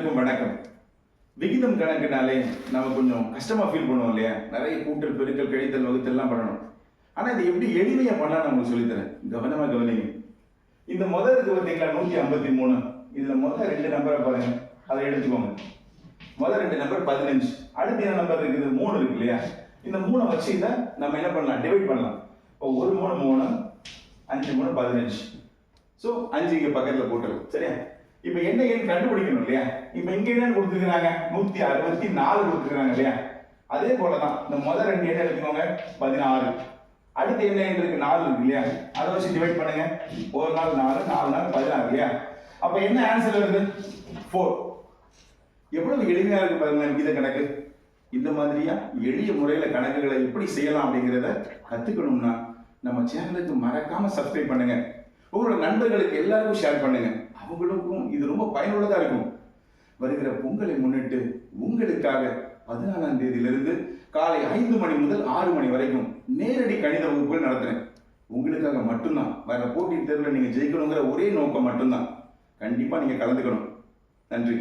அனைவருக்கும் வணக்கம். விகிதம் கணக்குனாலே நம்ம கொஞ்சம் கஷ்டமா ஃபீல் பண்ணுவோம் இல்லையா? நிறைய கூட்டல், பெருக்கல், கழித்தல், வகுத்தல் எல்லாம் பண்ணணும். ஆனா இது எப்படி எளிமையா பண்ணலாம் உங்களுக்கு சொல்லித்தரேன். கவனமா கவனிங்க. இந்த முதல் இருக்கு பார்த்தீங்களா 153. இதுல முதல் 2 நம்பரை பாருங்க. அதை எடுத்துக்கோங்க. முதல் 2 நம்பர் 15. அடுத்த என்ன நம்பர் இருக்குது? 3 இருக்கு இல்லையா? இந்த 3 வச்சு இதை நம்ம என்ன பண்ணலாம்? டிவைட் பண்ணலாம். இப்போ 1 3 3, 5 3 15. ஸோ 5 இங்க பக்கத்துல போட்டுருவோம். சரியா? இப்போ என்ன எண் கண்டுபிடிக்கணும் இல்லையா? இப்போ இங்க என்ன கொடுத்துருக்காங்க? 164 கொடுத்துருக்காங்க இல்லையா? அதே போலதான் இந்த முதல் 2 என்ன எடுத்துக்கோங்க? 16. அடுத்து என்ன எண் இருக்கு? 4 இருக்கு இல்லையா? அதை வச்சு டிவைட் பண்ணுங்க. ஒரு நாள் 4, 4 நாள் 16 இல்லையா? அப்ப என்ன ஆன்சர் வருது? 4. எவ்வளவு எளிமையா இருக்கு பாருங்க விகித கணக்கு. இந்த மாதிரியா எளிய முறையில கணக்குகளை எப்படி செய்யலாம் அப்படிங்கிறத கத்துக்கணும்னா நம்ம சேனலுக்கு மறக்காம சப்ஸ்கிரைப் பண்ணுங்க. உங்களோட நண்பர்களுக்கு எல்லாருக்கும் ஷேர் பண்ணுங்க. அவங்களுக்கும் இது ரொம்ப பயனுள்ளதா இருக்கும். வருகிற பொங்கலை முன்னிட்டு உங்களுக்காக 14ஆம் தேதியிலிருந்து காலை 5 மணி முதல் 6 மணி வரைக்கும் நேரடி கணித வகுப்புகள் நடத்துறேன். உங்களுக்காக மட்டும்தான். வர போட்டித் தேர்வில் நீங்க ஜெயிக்கணுங்கிற ஒரே நோக்கம் மட்டும்தான். கண்டிப்பா நீங்க கலந்துக்கணும். நன்றி.